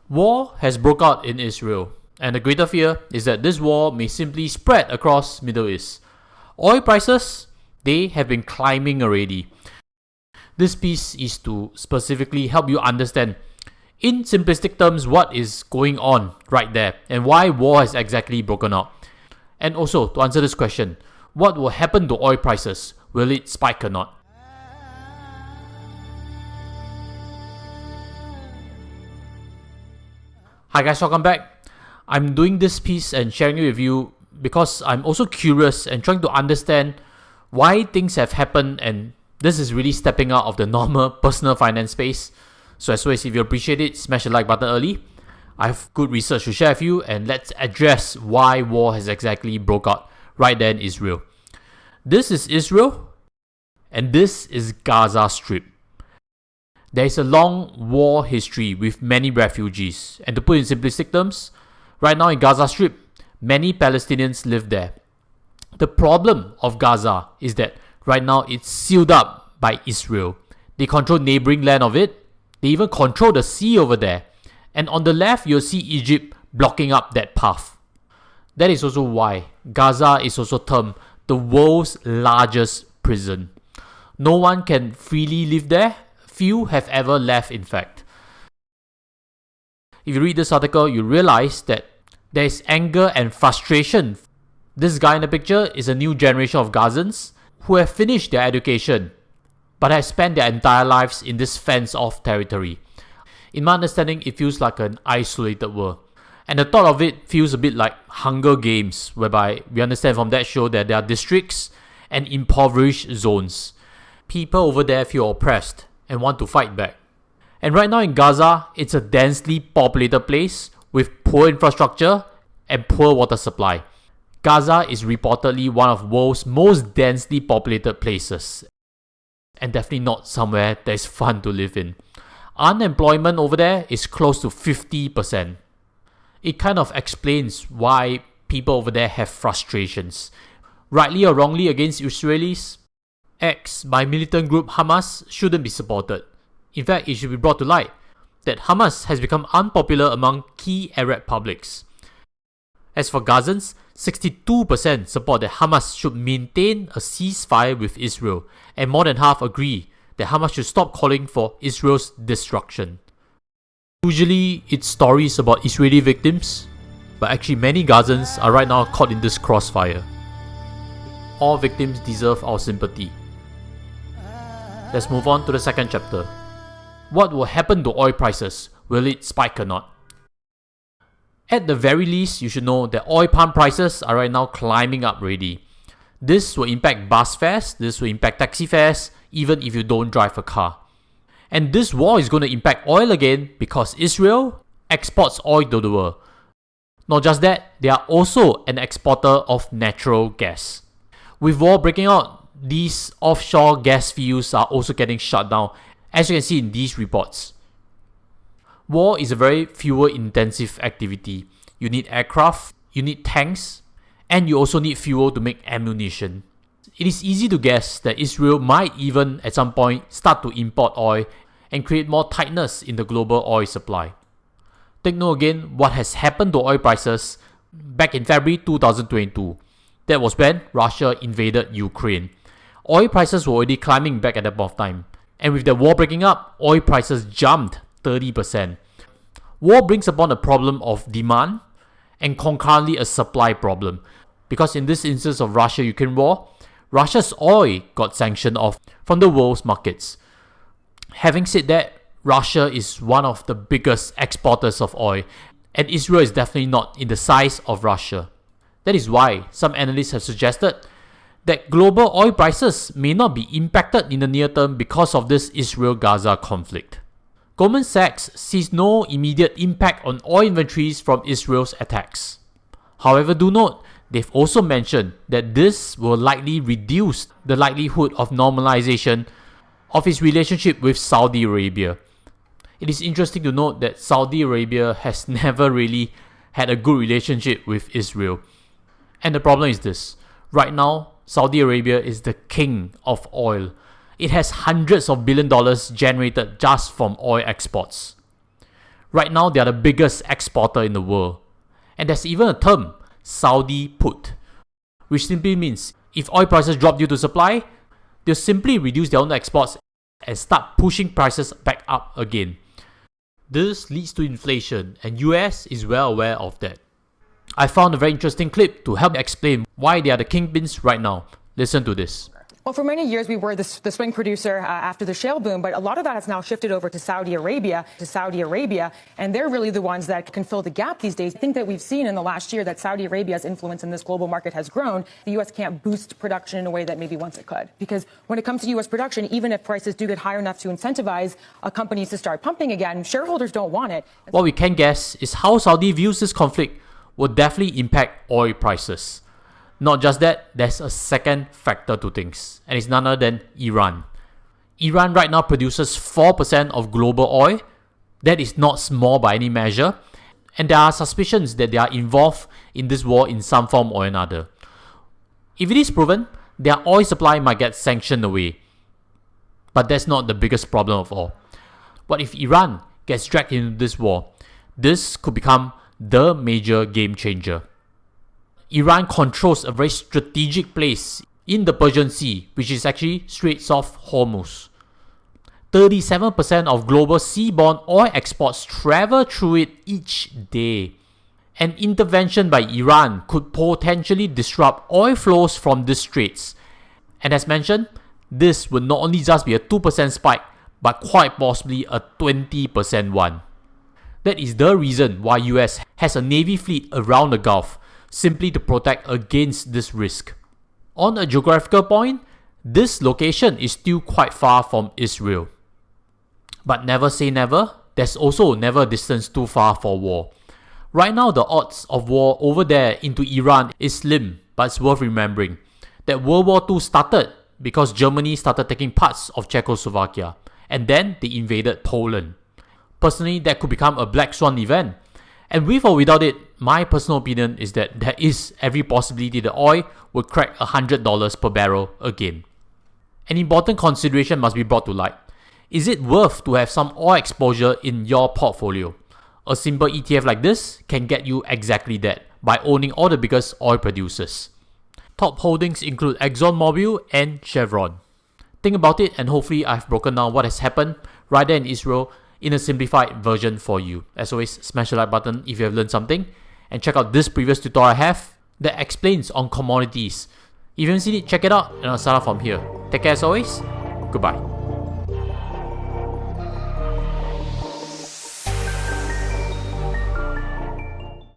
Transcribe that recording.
War has broke out in Israel, and the greater fear is that this war may simply spread across Middle East. Oil prices, they have been climbing already. This piece is to specifically help you understand, in simplistic terms, what is going on right there and why war has exactly broken out. And also, to answer this question, what will happen to oil prices? Will it spike or not? Hi guys, welcome back. I'm doing this piece and sharing it with you because I'm also curious and trying to understand why things have happened, and this is really stepping out of the normal personal finance space. So as always, if you appreciate it, smash the like button early. I have good research to share with you, and let's address why war has exactly broke out right there in Israel. This is Israel, and this is Gaza Strip. There is a long war history with many refugees, and to put it in simplistic terms, right now in Gaza Strip, many Palestinians live there. The problem of Gaza is that right now it's sealed up by Israel. They control neighboring land of it. They even control the sea over there. And on the left, you'll see Egypt blocking up that path. That is also why Gaza is also termed the world's largest prison. No one can freely live there. Few have ever left, in fact. If you read this article, you realize that there is anger and frustration. This guy in the picture is a new generation of Gazans who have finished their education but have spent their entire lives in this fenced-off territory. In my understanding, it feels like an isolated world. And the thought of it feels a bit like Hunger Games, whereby we understand from that show that there are districts and impoverished zones. People over there feel oppressed and want to fight back. And right now in Gaza, it's a densely populated place with poor infrastructure and poor water supply. Gaza is reportedly one of the world's most densely populated places, and definitely not somewhere that is fun to live in. Unemployment over there is close to 50%. It kind of explains why people over there have frustrations. Rightly or wrongly against Israelis, acts by militant group Hamas shouldn't be supported. In fact, it should be brought to light that Hamas has become unpopular among key Arab publics. As for Gazans, 62% support that Hamas should maintain a ceasefire with Israel, and more than half agree that Hamas should stop calling for Israel's destruction. Usually, it's stories about Israeli victims, but actually many Gazans are right now caught in this crossfire. All victims deserve our sympathy. Let's move on to the second chapter. What will happen to oil prices? Will it spike or not? At the very least, you should know that oil pump prices are right now climbing up already. This will impact bus fares, this will impact taxi fares, even if you don't drive a car. And this war is going to impact oil again because Israel exports oil to the world. Not just that, they are also an exporter of natural gas. With war breaking out, these offshore gas fields are also getting shut down, as you can see in these reports. War is a very fuel-intensive activity. You need aircraft, you need tanks, and you also need fuel to make ammunition. It is easy to guess that Israel might even at some point start to import oil and create more tightness in the global oil supply. Take note again what has happened to oil prices back in February 2022. That was when Russia invaded Ukraine. Oil prices were already climbing back at that point of time. And with the war breaking up, oil prices jumped 30%. War brings upon a problem of demand and concurrently a supply problem. Because in this instance of Russia-Ukraine war, Russia's oil got sanctioned off from the world's markets. Having said that, Russia is one of the biggest exporters of oil, and Israel is definitely not in the size of Russia. That is why some analysts have suggested that global oil prices may not be impacted in the near term because of this Israel-Gaza conflict. Goldman Sachs sees no immediate impact on oil inventories from Israel's attacks. However, do note, they've also mentioned that this will likely reduce the likelihood of normalization of its relationship with Saudi Arabia. It is interesting to note that Saudi Arabia has never really had a good relationship with Israel. And the problem is this. Right now, Saudi Arabia is the king of oil. It has hundreds of billion dollars generated just from oil exports. Right now, they are the biggest exporter in the world. And there's even a term, Saudi put, which simply means if oil prices drop due to supply, they'll simply reduce their own exports and start pushing prices back up again. This leads to inflation, and US is well aware of that. I found a very interesting clip to help explain why they are the kingpins right now. Listen to this. Well, for many years, we were the swing producer after the shale boom, but a lot of that has now shifted over to Saudi Arabia, and they're really the ones that can fill the gap these days. I think that we've seen in the last year that Saudi Arabia's influence in this global market has grown. The U.S. can't boost production in a way that maybe once it could. Because when it comes to U.S. production, even if prices do get high enough to incentivize companies to start pumping again, shareholders don't want it. What we can guess is how Saudi views this conflict will definitely impact oil prices. Not just that, there's a second factor to things, and it's none other than Iran. Iran right now produces 4% of global oil. That is not small by any measure, and there are suspicions that they are involved in this war in some form or another. If it is proven, their oil supply might get sanctioned away. But that's not the biggest problem of all. What if Iran gets dragged into this war? This could become the major game changer. Iran controls a very strategic place in the Persian Sea, which is actually Straits of Hormuz. 37% of global seaborne oil exports travel through it each day. An intervention by Iran could potentially disrupt oil flows from the straits. And as mentioned, this would not only just be a 2% spike, but quite possibly a 20% one. That is the reason why US has a navy fleet around the Gulf, simply to protect against this risk. On a geographical point, this location is still quite far from Israel. But never say never, there's also never a distance too far for war. Right now, the odds of war over there into Iran is slim, but it's worth remembering that World War II started because Germany started taking parts of Czechoslovakia, and then they invaded Poland. Personally, that could become a black swan event. And with or without it, my personal opinion is that there is every possibility the oil would crack $100 per barrel again. An important consideration must be brought to light. Is it worth to have some oil exposure in your portfolio? A simple ETF like this can get you exactly that by owning all the biggest oil producers. Top holdings include ExxonMobil and Chevron. Think about it, and hopefully I've broken down what has happened right there in Israel in a simplified version for you. As always, smash the like button if you have learned something, and check out this previous tutorial I have that explains on commodities. If you haven't seen it, check it out, and I'll start off from here. Take care as always. Goodbye.